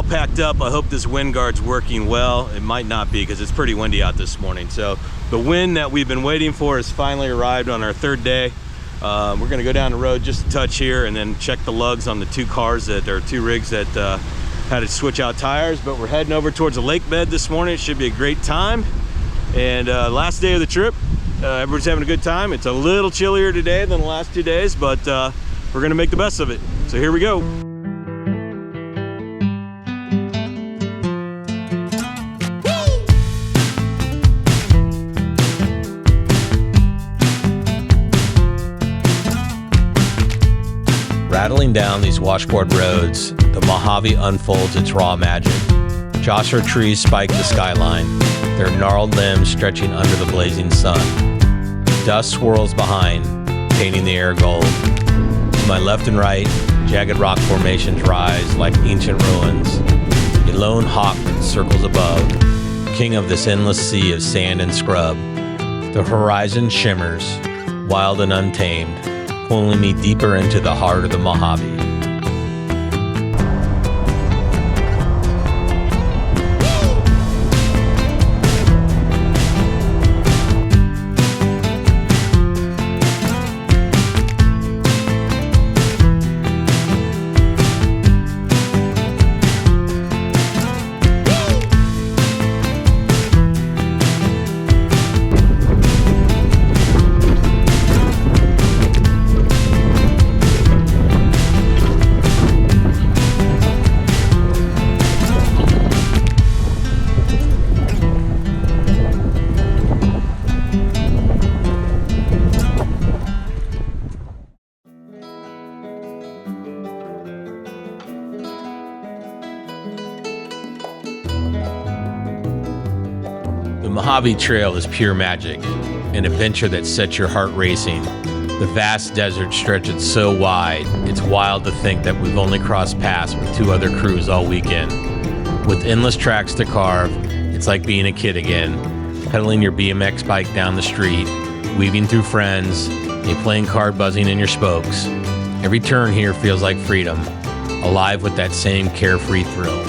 packed up. I hope this wind guard's working well. It might not be because it's pretty windy out this morning. So the wind that we've been waiting for has finally arrived on our third day. We're gonna go down the road just a touch here and then check the lugs on the two rigs that had to switch out tires. But we're heading over towards the lake bed this morning. It should be a great time. And last day of the trip, everybody's having a good time. It's a little chillier today than the last 2 days, but we're gonna make the best of it. So here we go. Rattling down these washboard roads, the Mojave unfolds its raw magic. Joshua trees spike the skyline, their gnarled limbs stretching under the blazing sun. Dust swirls behind, painting the air gold. To my left and right, jagged rock formations rise like ancient ruins. A lone hawk circles above, king of this endless sea of sand and scrub. The horizon shimmers, wild and untamed, pulling me deeper into the heart of the Mojave. The Mojave Trail is pure magic, an adventure that sets your heart racing. The vast desert stretches so wide, it's wild to think that we've only crossed paths with 2 other crews all weekend. With endless tracks to carve, it's like being a kid again, pedaling your BMX bike down the street, weaving through friends, a playing card buzzing in your spokes. Every turn here feels like freedom, alive with that same carefree thrill.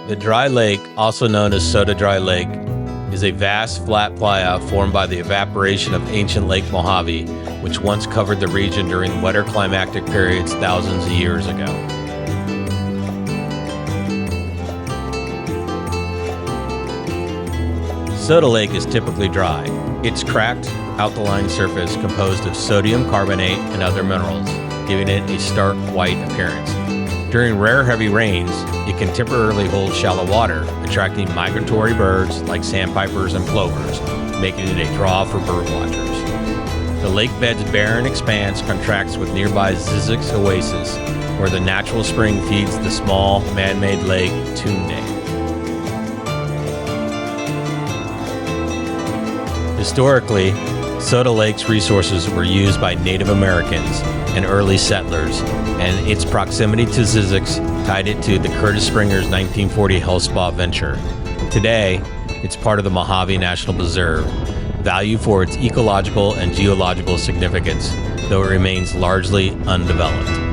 The dry lake, also known as Soda Dry Lake, is a vast flat playa formed by the evaporation of ancient Lake Mojave, which once covered the region during wetter climactic periods thousands of years ago. Soda Lake is typically dry. Its cracked, alkaline surface composed of sodium carbonate and other minerals, giving it a stark white appearance. During rare heavy rains, it can temporarily hold shallow water, attracting migratory birds like sandpipers and plovers, making it a draw for birdwatchers. The lake bed's barren expanse contracts with nearby Zizix Oasis, where the natural spring feeds the small, man-made lake Tunde. Historically, Soda Lake's resources were used by Native Americans and early settlers, and its proximity to Zizix tied it to the Curtis Springer's 1940 health spa venture. Today, it's part of the Mojave National Preserve, valued for its ecological and geological significance, though it remains largely undeveloped.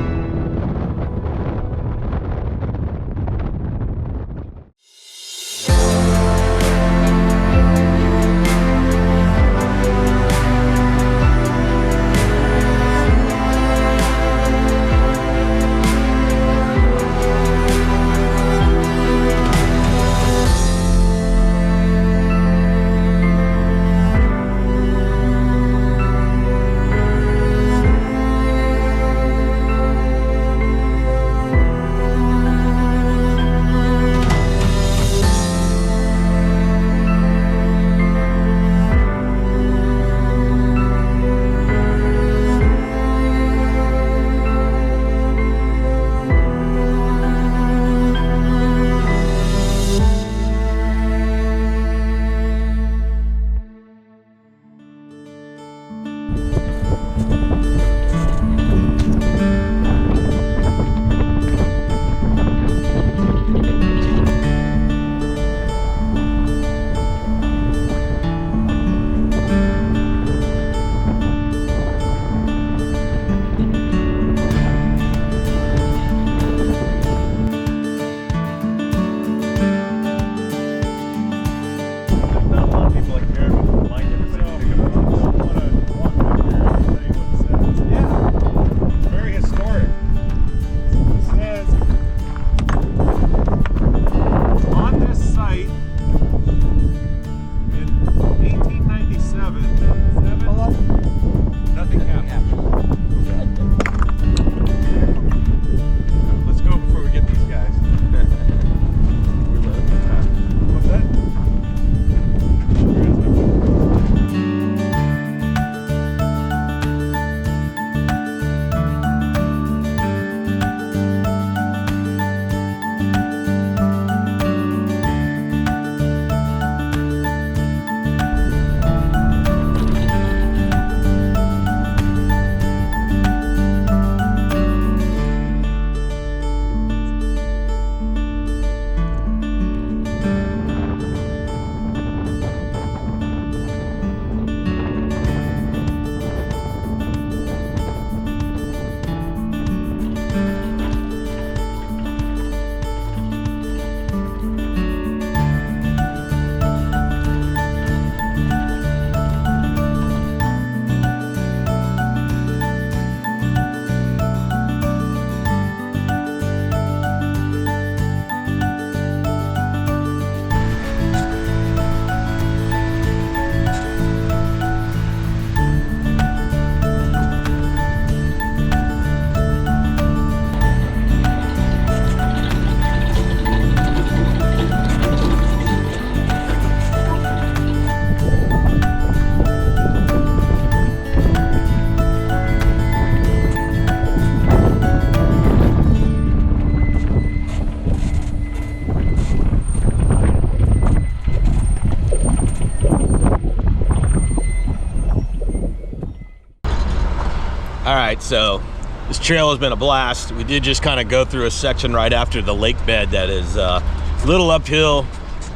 All right, so this trail has been a blast. We did just kind of go through a section right after the lake bed that is a little uphill,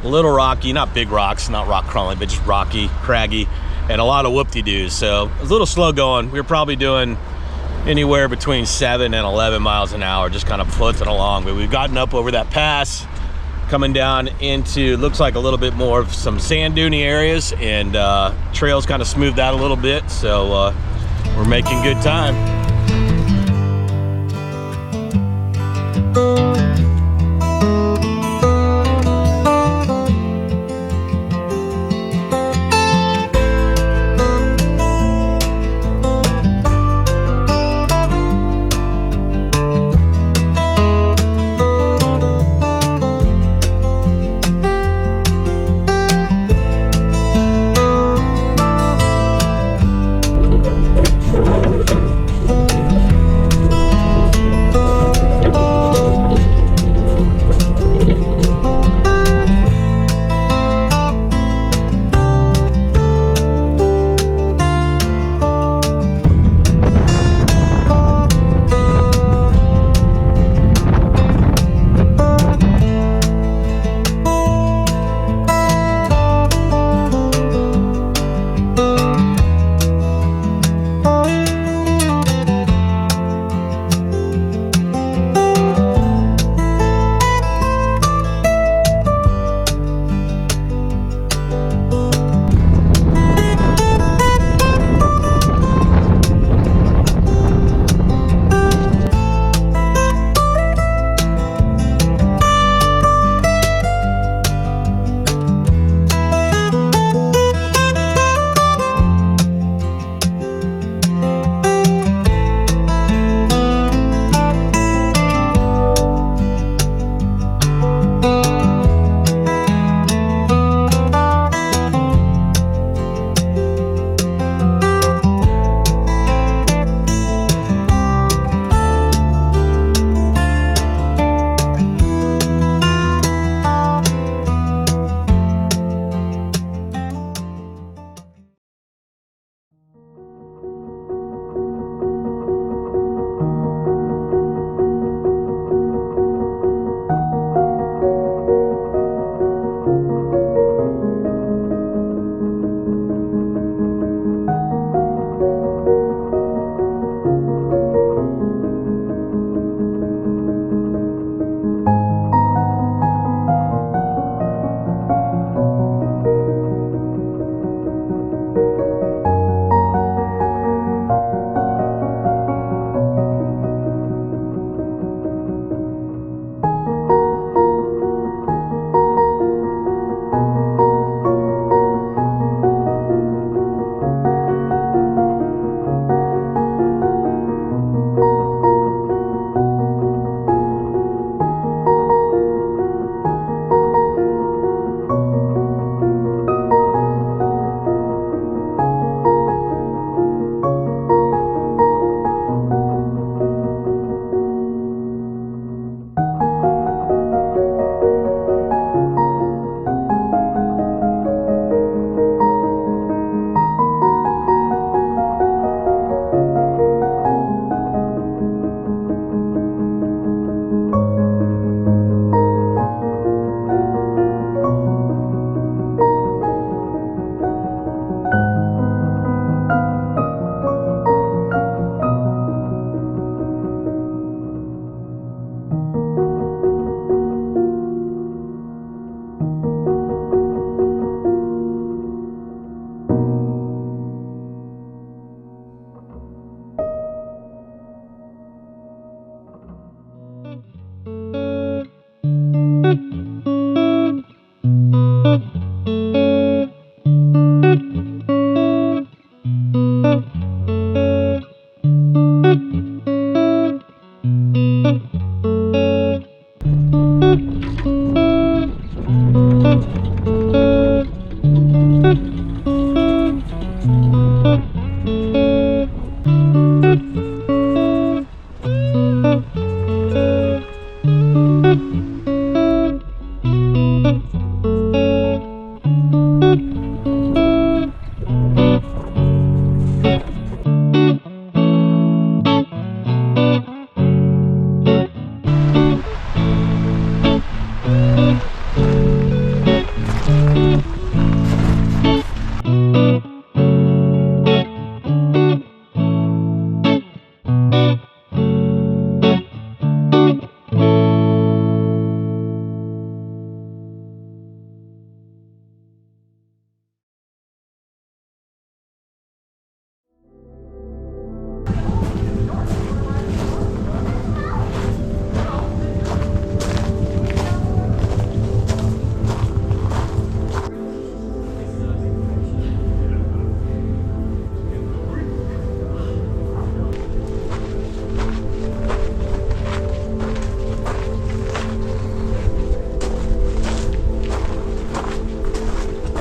a little rocky, not big rocks, not rock crawling, but just rocky, craggy, and a lot of whoop-de-doos. So it was a little slow going. We were probably doing anywhere between 7 and 11 miles an hour, just kind of floating along. But we've gotten up over that pass, coming down into, looks like a little bit more of some sand duny areas, and trails kind of smoothed out a little bit. So we're making good time.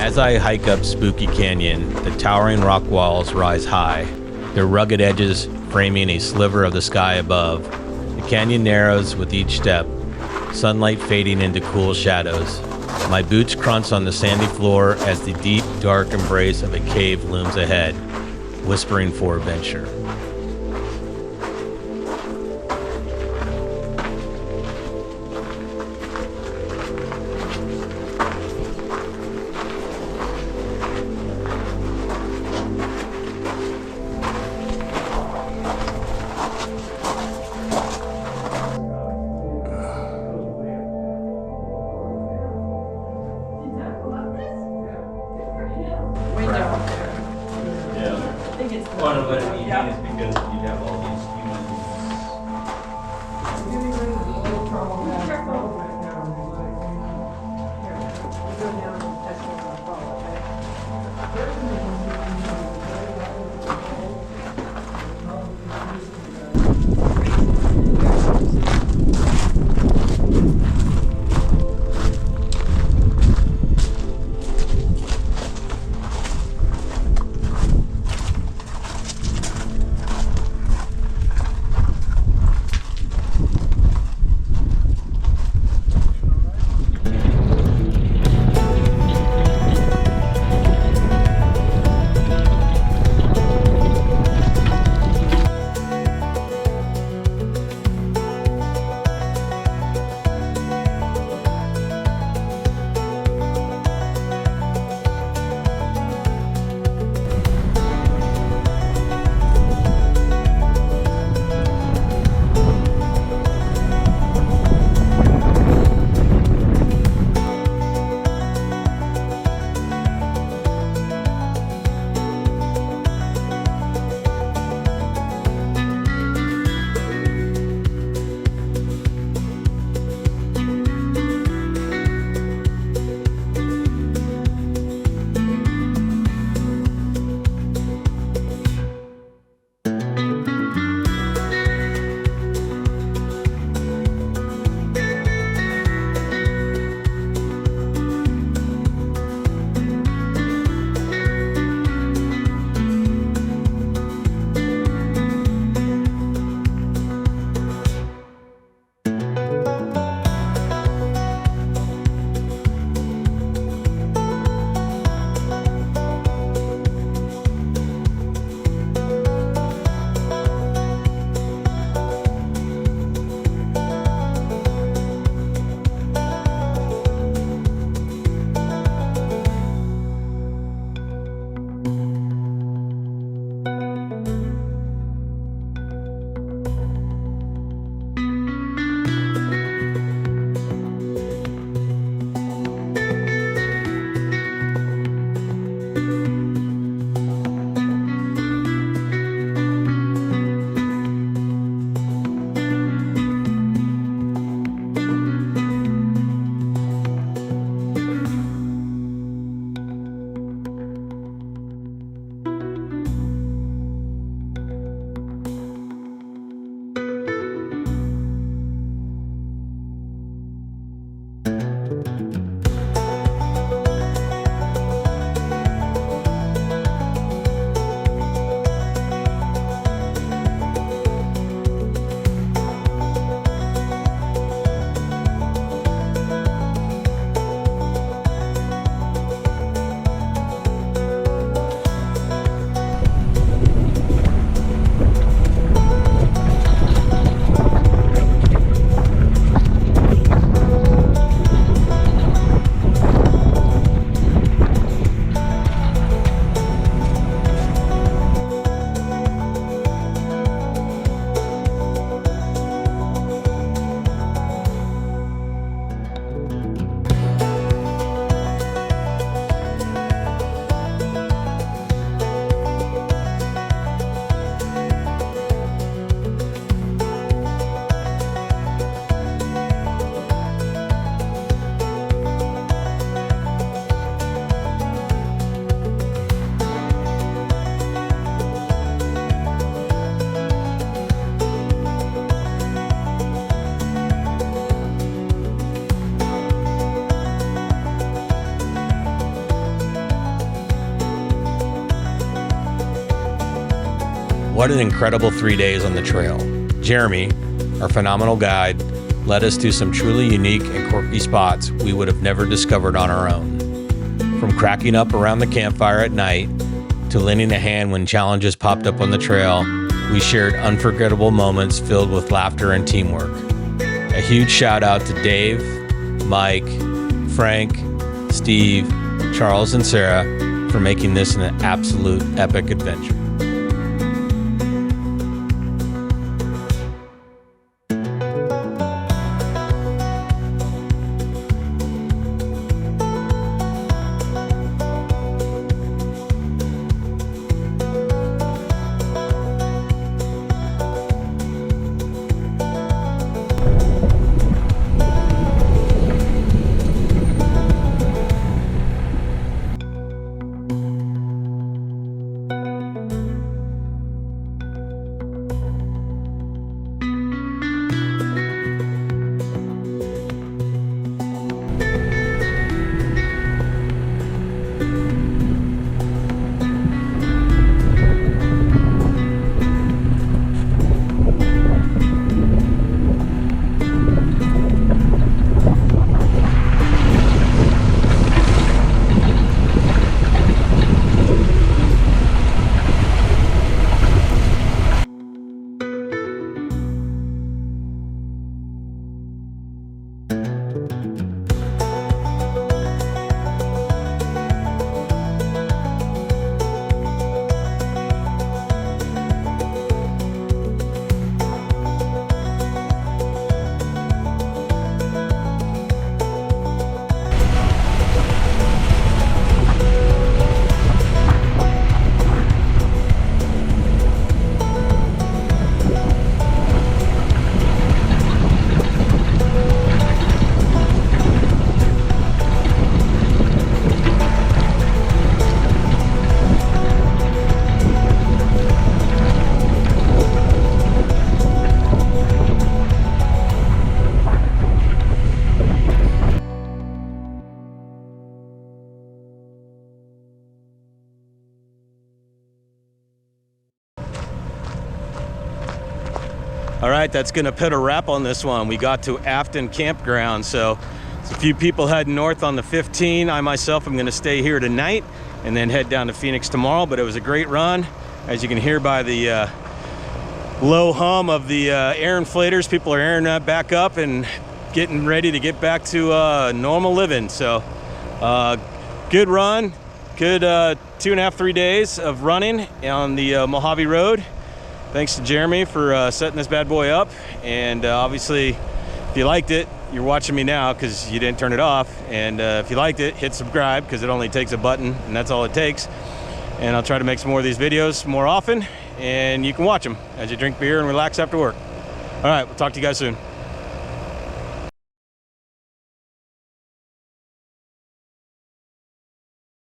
As I hike up Spooky Canyon, the towering rock walls rise high, their rugged edges framing a sliver of the sky above. The canyon narrows with each step, sunlight fading into cool shadows. My boots crunch on the sandy floor as the deep, dark embrace of a cave looms ahead, whispering for adventure. Part of it is because you have all these humans. What an incredible 3 days on the trail. Jeremy, our phenomenal guide, led us to some truly unique and quirky spots we would have never discovered on our own. From cracking up around the campfire at night to lending a hand when challenges popped up on the trail, we shared unforgettable moments filled with laughter and teamwork. A huge shout out to Dave, Mike, Frank, Steve, Charles, and Sarah for making this an absolute epic adventure. All right, that's gonna put a wrap on this one. We got to Afton Campground, so there's a few people heading north on the 15. I myself am gonna stay here tonight and then head down to Phoenix tomorrow, but it was a great run. As you can hear by the low hum of the air inflators, people are airing that back up and getting ready to get back to normal living. So good run, good 2.5, 3 days of running on the Mojave Road. Thanks to Jeremy for setting this bad boy up. And obviously, if you liked it, you're watching me now because you didn't turn it off. And if you liked it, hit subscribe because it only takes a button and that's all it takes. And I'll try to make some more of these videos more often. And you can watch them as you drink beer and relax after work. All right, we'll talk to you guys soon.